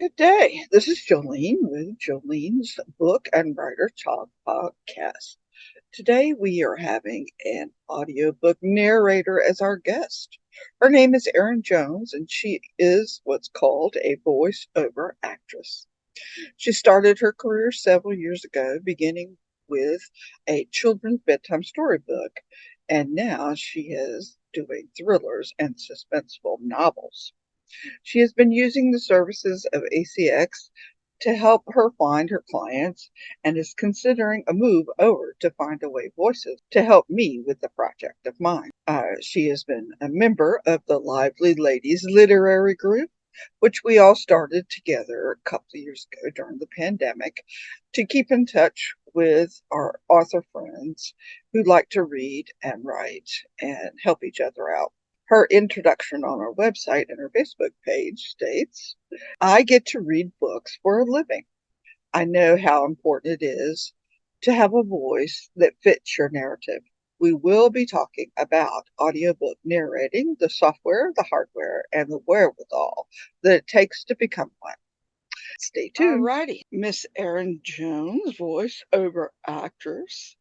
Good day. This is Jolene with Jolene's Book and Writer Talk podcast. Today we are having an audiobook narrator as our guest. Her name is Erin Jones, and she is what's called a voice-over actress. She started her career several years ago, beginning with a children's bedtime storybook, and now she is doing thrillers and suspenseful novels. She has been using the services of ACX to help her find her clients and is considering a move over to Find Away Voices to help me with the project of mine. She has been a member of the Lively Ladies Literary Group, which we all started together a couple of years ago during the pandemic to keep in touch with our author friends who like to read and write and help each other out. Her introduction on our website and her Facebook page states, I get to read books for a living. I know how important it is to have a voice that fits your narrative. We will be talking about audiobook narrating, the software, the hardware, and the wherewithal that it takes to become one. Stay tuned. Alrighty, Miss Erin Jones, voiceover actress.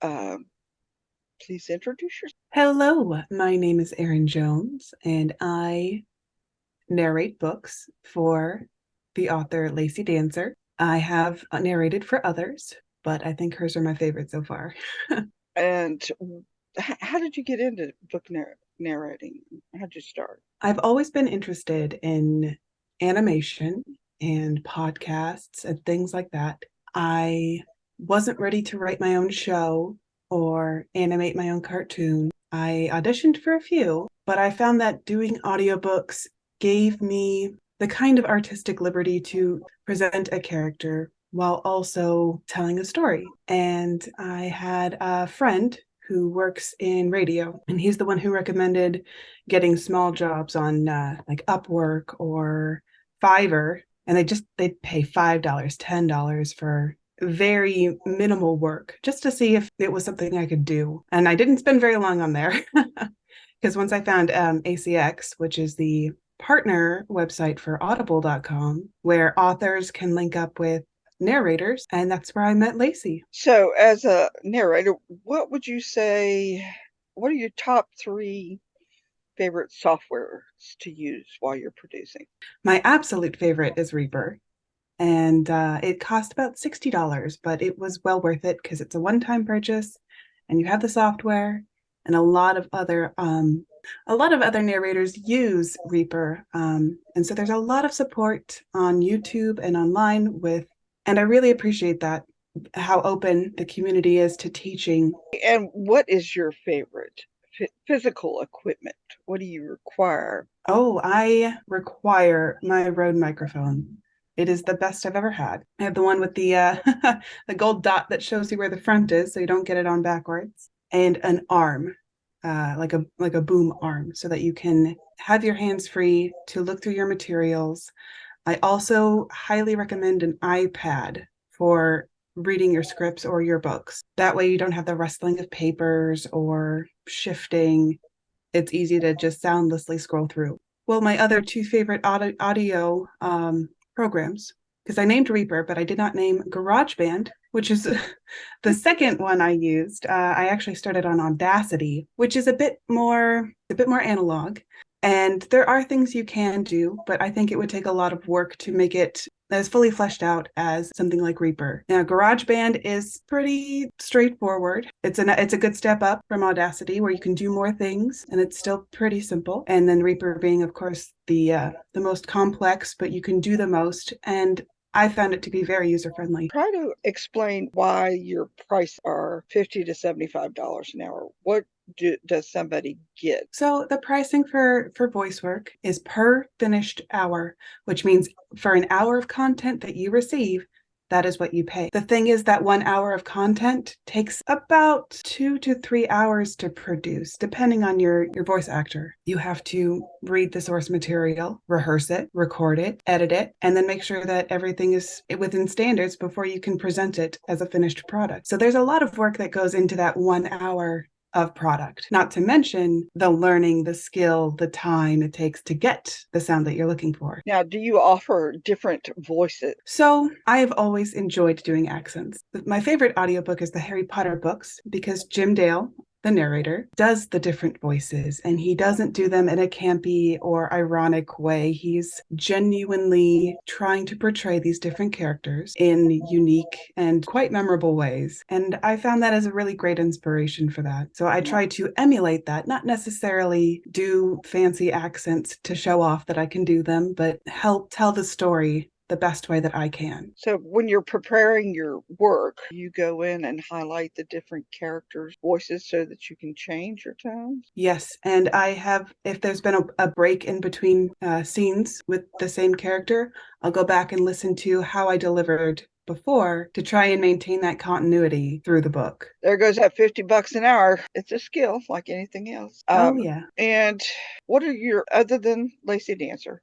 Um, please introduce yourself. Hello, my name is Erin Jones, and I narrate books for the author Lacey Dancer. I have narrated for others, but I think hers are my favorite so far. And how did you get into book narrating? How did you start? I've always been interested in animation and podcasts and things like that. I wasn't ready to write my own show or animate my own cartoon. I auditioned for a few, but I found that doing audiobooks gave me the kind of artistic liberty to present a character while also telling a story. And I had a friend who works in radio, and he's the one who recommended getting small jobs on like Upwork or Fiverr, and they'd pay $5, $10 for very minimal work just to see if it was something I could do. And I didn't spend very long on there because once I found ACX, which is the partner website for audible.com, where authors can link up with narrators, and that's where I met Lacey. So, as a narrator, what would you say? What are your top three favorite softwares to use while you're producing? My absolute favorite is Reaper, and it cost about $60, but it was well worth it because it's a one-time purchase, and you have the software, and a lot of other narrators use Reaper, and so there's a lot of support on YouTube and online and I really appreciate that, how open the community is to teaching. And what is your favorite physical equipment? What do you require? Oh, I require my Rode microphone. It is the best I've ever had. I have the one with the the gold dot that shows you where the front is, so you don't get it on backwards, and an arm, like a boom arm, so that you can have your hands free to look through your materials. I also highly recommend an iPad for reading your scripts or your books. That way you don't have the rustling of papers or shifting. It's easy to just soundlessly scroll through. Well, my other two favorite audio programs, because I named Reaper, but I did not name GarageBand, which is the second one I used. I actually started on Audacity, which is a bit more analog. And there are things you can do, but I think it would take a lot of work to make it as fully fleshed out as something like Reaper. Now, GarageBand is pretty straightforward. It's a good step up from Audacity, where you can do more things, and it's still pretty simple. And then Reaper being, of course, the most complex, but you can do the most. And I found it to be very user-friendly. Try to explain why your prices are $50 to $75 an hour. What does somebody get? So the pricing for voice work is per finished hour, which means for an hour of content that you receive, that is what you pay. The thing is that 1 hour of content takes about 2 to 3 hours to produce, depending on your voice actor. You have to read the source material, rehearse it, record it, edit it, and then make sure that everything is within standards before you can present it as a finished product. So there's a lot of work that goes into that 1 hour of product, not to mention the learning, the skill, the time it takes to get the sound that you're looking for. Now, do you offer different voices? So I have always enjoyed doing accents. My favorite audiobook is the Harry Potter books because Jim Dale, the narrator, does the different voices, and he doesn't do them in a campy or ironic way. He's genuinely trying to portray these different characters in unique and quite memorable ways. And I found that as a really great inspiration for that. So I try to emulate that, not necessarily do fancy accents to show off that I can do them, but help tell the story the best way that I can. So when you're preparing your work, you go in and highlight the different characters' voices so that you can change your tones? Yes, and I have, if there's been a break in between scenes with the same character, I'll go back and listen to how I delivered before to try and maintain that continuity through the book. There goes that $50 an hour. It's a skill like anything else. Oh, yeah. And what are your, other than Lacey Dancer,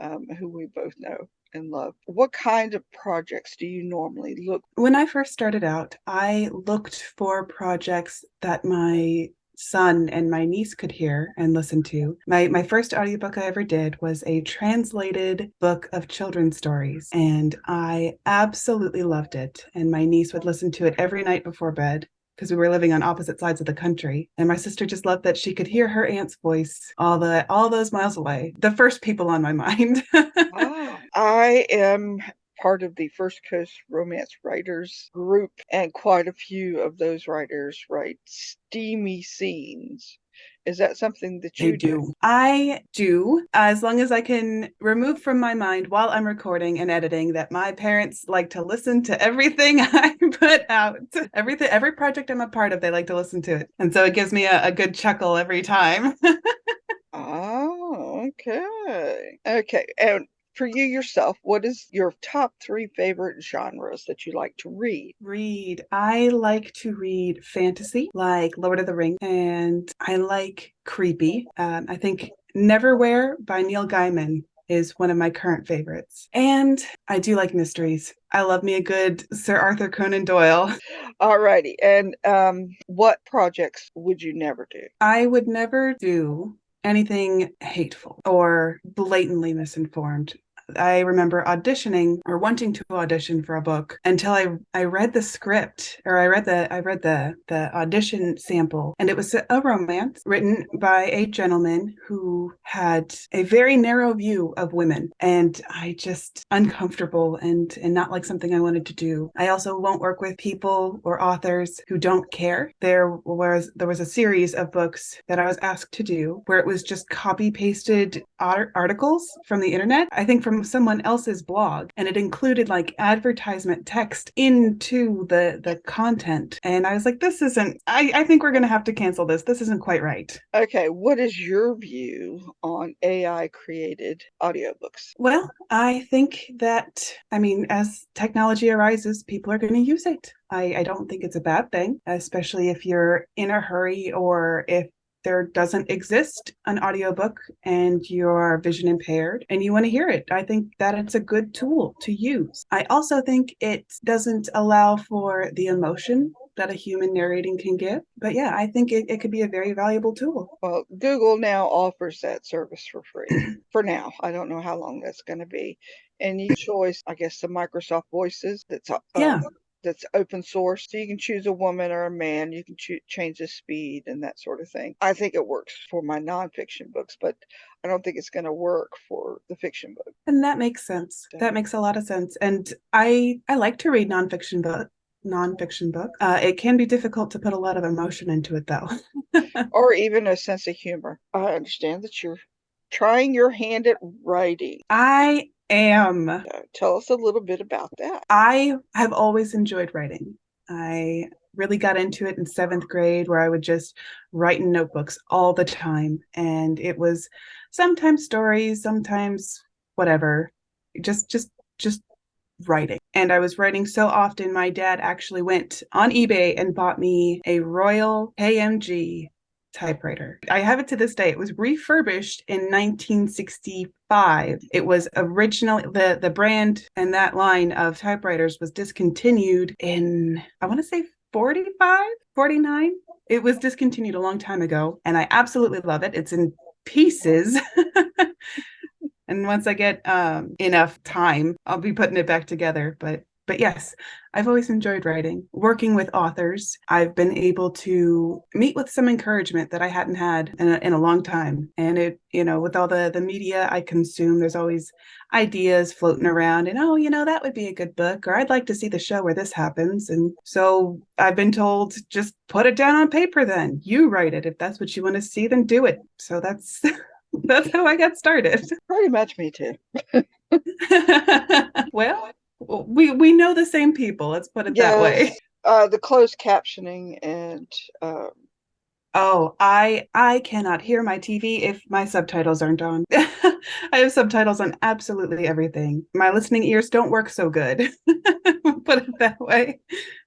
who we both know and love, what kind of projects do you normally look? When I first started out, I looked for projects that my son and my niece could hear and listen to. My first audiobook I ever did was a translated book of children's stories, and I absolutely loved it. And my niece would listen to it every night before bed because we were living on opposite sides of the country. And my sister just loved that she could hear her aunt's voice all those miles away. The first people on my mind. Ah, I am part of the First Coast Romance Writers group, and quite a few of those writers write steamy scenes. Is that something that you do? I do, as long as I can remove from my mind while I'm recording and editing that my parents like to listen to everything I put out. Every project I'm a part of, they like to listen to it. And so it gives me a good chuckle every time. Oh, okay. Okay. And for you yourself, what is your top 3 favorite genres that you like to read? I like to read fantasy, like Lord of the Rings, and I like creepy. I think Neverwhere by Neil Gaiman is one of my current favorites. And I do like mysteries. I love me a good Sir Arthur Conan Doyle. Alrighty. And what projects would you never do? I would never do anything hateful or blatantly misinformed. I remember auditioning or wanting to audition for a book until I read the script, or I read the audition sample, and it was a romance written by a gentleman who had a very narrow view of women, and I just uncomfortable and not like something I wanted to do. I also won't work with people or authors who don't care. There was a series of books that I was asked to do where it was just copy pasted articles from the internet, I think from someone else's blog, and it included like advertisement text into the content, and I was like, this isn't, I think we're gonna have to cancel this. This isn't quite right. Okay, what is your view on AI created audiobooks? Well, I think that, I mean, as technology arises, people are going to use it. I don't think it's a bad thing, especially if you're in a hurry or if there doesn't exist an audiobook and you're vision impaired and you want to hear it. I think that it's a good tool to use. I also think it doesn't allow for the emotion that a human narrating can give. But yeah, I think it could be a very valuable tool. Well, Google now offers that service for free for now. I don't know how long that's going to be. And you choose, I guess, the Microsoft Voices Yeah. That's open source. So you can choose a woman or a man. You can change the speed and that sort of thing. I think it works for my nonfiction books, but I don't think it's going to work for the fiction book. And that makes sense. That makes a lot of sense. And I like to read nonfiction books. It can be difficult to put a lot of emotion into it, though. Or even a sense of humor. I understand that you're trying your hand at writing. I am. Tell us a little bit about that. I have always enjoyed writing. I really got into it in 7th grade, where I would just write in notebooks all the time. And it was sometimes stories, sometimes whatever, just writing. And I was writing so often, my dad actually went on eBay and bought me a Royal KMG typewriter. I have it to this day. It was refurbished in 1965. It was originally, the brand and that line of typewriters was discontinued in, I want to say 45, 49. It was discontinued a long time ago, and I absolutely love it. It's in pieces. And once I get enough time, I'll be putting it back together. But yes, I've always enjoyed writing. Working with authors, I've been able to meet with some encouragement that I hadn't had in a long time. And it, with all the media I consume, there's always ideas floating around and, oh, that would be a good book, or I'd like to see the show where this happens. And so I've been told, just put it down on paper then. You write it. If that's what you want to see, then do it. So that's that's how I got started. Pretty much me too. Well, we know the same people. Let's put it that Yes, way. the closed captioning and um, Oh, I cannot hear my TV if my subtitles aren't on. I have subtitles on absolutely everything. My listening ears don't work so good. Put it that way.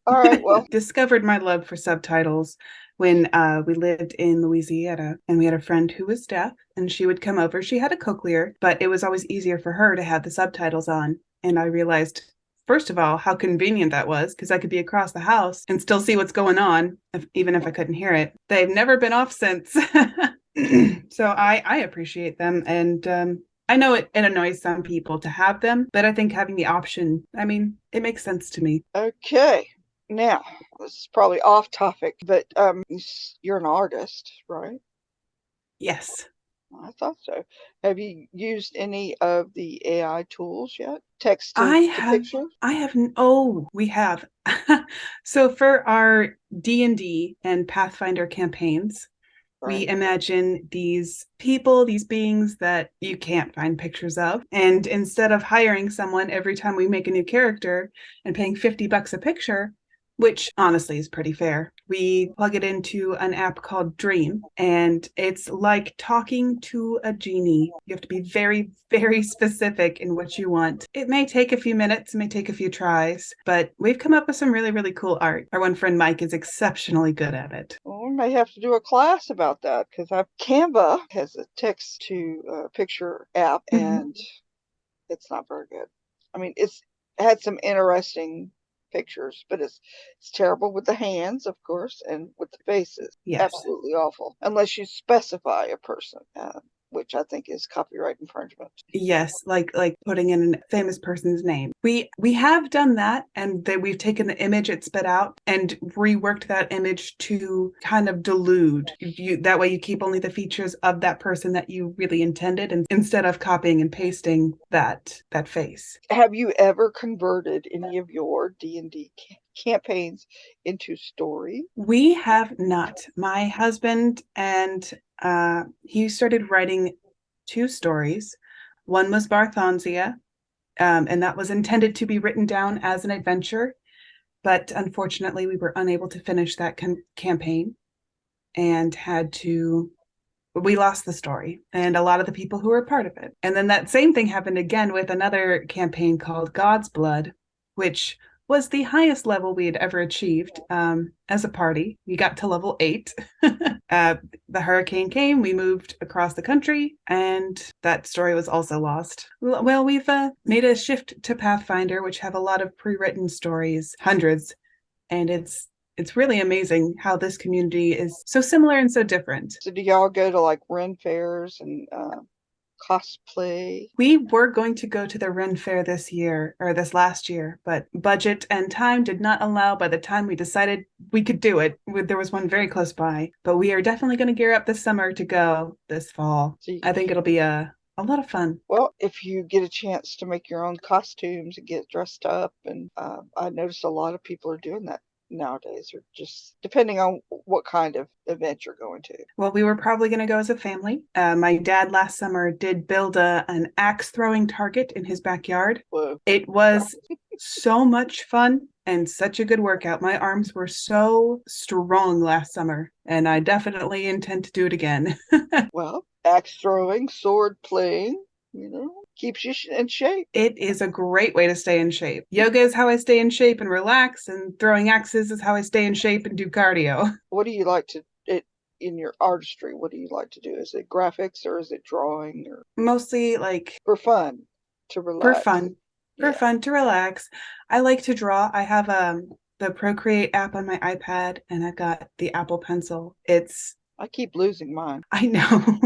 all right, well, Discovered my love for subtitles when we lived in Louisiana, and we had a friend who was deaf, and she would come over. She had a cochlear, but it was always easier for her to have the subtitles on. And I realized, first of all, how convenient that was, because I could be across the house and still see what's going on, even if I couldn't hear it. They've never been off since. So I appreciate them. And I know it annoys some people to have them, but I think having the option, I mean, it makes sense to me. okay. Now, this is probably off topic, but you're an artist, right? Yes. I thought so. Have you used any of the AI tools yet? Text I to have picture? oh, we have. So for our D&D and Pathfinder campaigns, we Right. imagine these people, these beings that you can't find pictures of. And instead of hiring someone every time we make a new character and paying $50 a picture, which honestly is pretty fair, we plug it into an app called Dream. And it's like talking to a genie. You have to be very, very specific in what you want. It may take a few minutes, it may take a few tries, but we've come up with some really, really cool art. Our one friend Mike is exceptionally good at it. Well, we may have to do a class about that because Canva has a text to picture app Mhm. and it's not very good. I mean, it's had some interesting pictures, but it's terrible with the hands, of course, and with the faces. Yes. Absolutely awful, unless you specify a person, which I think is copyright infringement. Yes, like putting in a famous person's name. We have done that, and then we've taken the image it spit out and reworked that image to kind of delude you. That way, you keep only the features of that person that you really intended, and instead of copying and pasting that face. Have you ever converted any of your D&D campaigns into story? We have not. My husband and he started writing two stories. One was Barthonsia, and that was intended to be written down as an adventure. But unfortunately, we were unable to finish that campaign and we lost the story and a lot of the people who were part of it. And then that same thing happened again with another campaign called God's Blood, which was the highest level we had ever achieved as a party. We got to level 8. The hurricane came, we moved across the country, and that story was also lost. Well, we've made a shift to Pathfinder, which have a lot of pre-written stories, hundreds, and it's really amazing how this community is so similar and so different. So do y'all go to like Ren fairs and cosplay? We were going to go to the Ren Fair this year, or this last year, but budget and time did not allow by the time we decided we could do it. There was one very close by, but we are definitely going to gear up this summer to go this fall. So I think it'll be a lot of fun. well, if you get a chance to make your own costumes and get dressed up, and I noticed a lot of people are doing that nowadays, or just depending on what kind of event you're going to. Well, we were probably going to go as a family. My dad last summer did build an axe throwing target in his backyard. Whoa. It was so much fun and such a good workout. My arms were so strong last summer, and I definitely intend to do it again. Well, axe throwing, sword playing, keeps you in shape. It is a great way to stay in shape. Yoga is how I stay in shape and relax, and throwing axes is how I stay in shape and do cardio. What do you like to it in your artistry? What do you like to do? Is it graphics or is it drawing or Mostly like for fun to for relax? fun, for Yeah. fun to relax. I like to draw. I have the Procreate app on my iPad, and I've got the Apple Pencil. I keep losing mine. I know.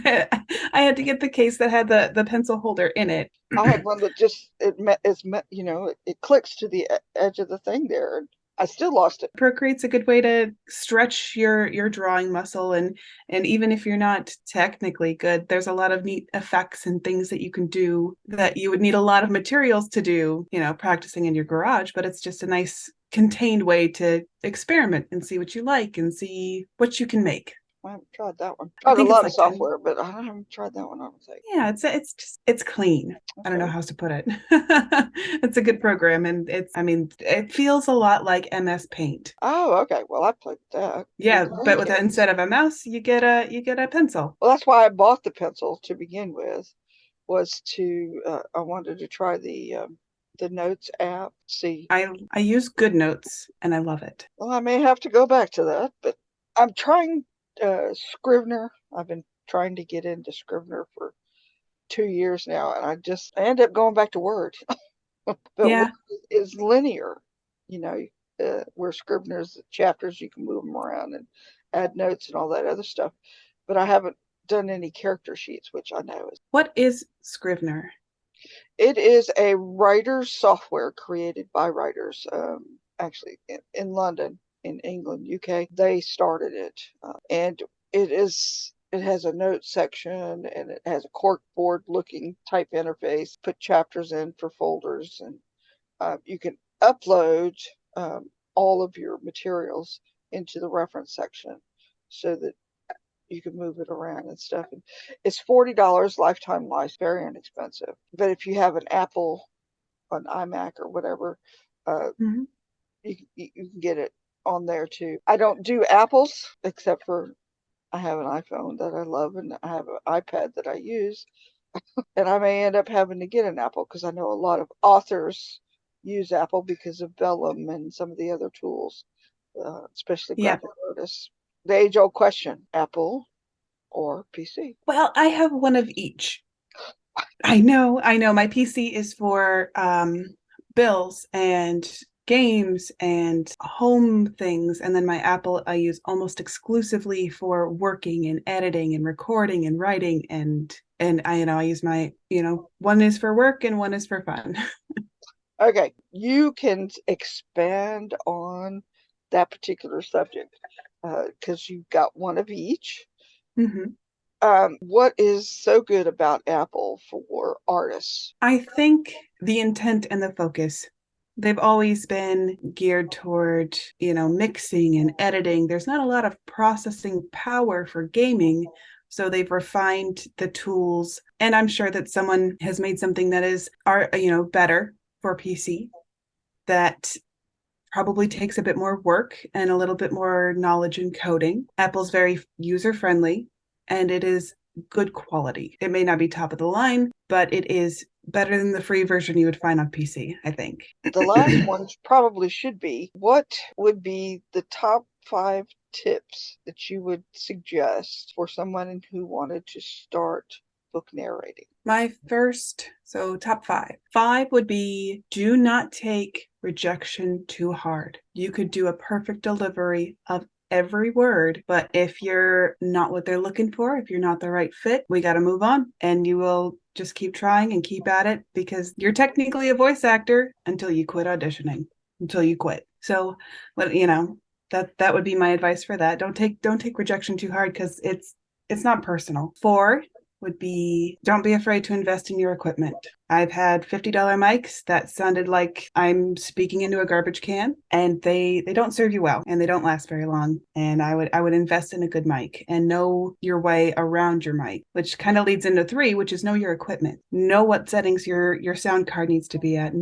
I had to get the case that had the pencil holder in it. I had one that just it clicks to the edge of the thing there, and I still lost it. Procreate's a good way to stretch your drawing muscle, and even if you're not technically good, there's a lot of neat effects and things that you can do that you would need a lot of materials to do, practicing in your garage, but it's just a nice contained way to experiment and see what you like and see what you can make. I haven't tried that one. I Tried a think it's lot of like 10. software, but I haven't tried that one. I don't think. Yeah, it's clean. I don't know Okay. how else to put it. It's a good program, and it feels a lot like MS Paint. Oh, okay. Well, I played with that Yeah, with but with grandkids. instead of a mouse, you get a pencil. Well, that's why I bought the pencil to begin with, was I wanted to try the Notes app. See, I use GoodNotes and I love it. well, I may have to go back to that, but I'm trying Scrivener. I've been trying to get into Scrivener for 2 years now, and I end up going back to Word. But Word Yeah, is linear, you know, where Scrivener's chapters, you can move them around and add notes and all that other stuff. But I haven't done any character sheets, which I know is. what is Scrivener? It is a writer's software created by writers, actually in London, in England, UK. They started it, and it has a note section, and it has a corkboard looking type interface. Put chapters in for folders, and you can upload all of your materials into the reference section so that you can move it around and stuff. And it's $40 lifetime license, very inexpensive. But if you have an Apple, an iMac, or whatever, Mhm. you can get it on there too. I don't do Apples except for I have an iPhone that I love, and I have an iPad that I use. And I may end up having to get an Apple because I know a lot of authors use Apple because of Vellum and some of the other tools, especially Yeah. graphic artists. The age old question, Apple or PC? Well, I have one of each. I know. My PC is for bills and games and home things, and then my Apple I use almost exclusively for working and editing and recording and writing, and I use my one is for work and one is for fun. Okay, you can expand on that particular subject because you've got one of each. Mhm. What is so good about Apple for artists? I think the intent and the focus. They've always been geared toward, mixing and editing. There's not a lot of processing power for gaming. So they've refined the tools. And I'm sure that someone has made something that is better for PC that probably takes a bit more work and a little bit more knowledge in coding. Apple's very user friendly and it is good quality. It may not be top of the line, but it is better than the free version you would find on PC, I think. The last one probably should be, what would be the top 5 tips that you would suggest for someone who wanted to start book narrating? So top five. Five would be do not take rejection too hard. You could do a perfect delivery of every word, but if you're not what they're looking for, if you're not the right fit, we got to move on, and you will just keep trying and keep at it because you're technically a voice actor until you quit auditioning, until you quit. So, but that would be my advice for that. Don't take rejection too hard because it's not personal. Four would be don't be afraid to invest in your equipment. I've had $50 mics that sounded like I'm speaking into a garbage can, and they don't serve you well and they don't last very long. And I would invest in a good mic and know your way around your mic, which kind of leads into three, which is know your equipment. Know what settings your sound card needs to be at.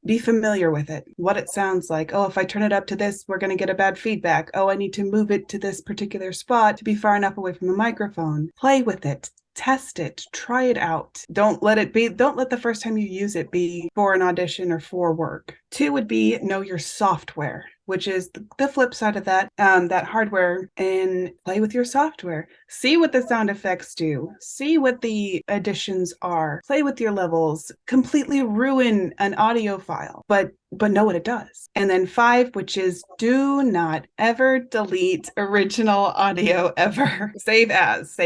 Be familiar with it, what it sounds like. Oh, if I turn it up to this, we're going to get a bad feedback. Oh, I need to move it to this particular spot to be far enough away from the microphone. Play with it. Test it, try it out. Don't let the first time you use it be for an audition or for work. 2 would be know your software, which is the flip side of that, that hardware, and play with your software. See what the sound effects do. See what the additions are. Play with your levels. Completely ruin an audio file, but know what it does. And then 5, which is do not ever delete original audio ever. Save as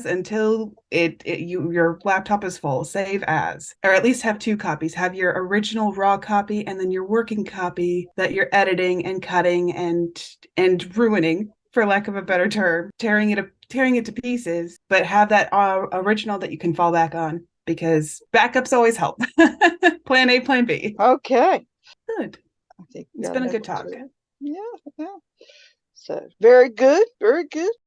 until your laptop is full. Save as, or at least have 2 copies. Have your original raw copy and then your working copy that you're editing and cutting and ruining, for lack of a better term, tearing it to pieces, but have that original that you can fall back on, because backups always help. Plan A, plan B. Okay. Good. I think it's been a good talk. Yeah. So very good. Very good.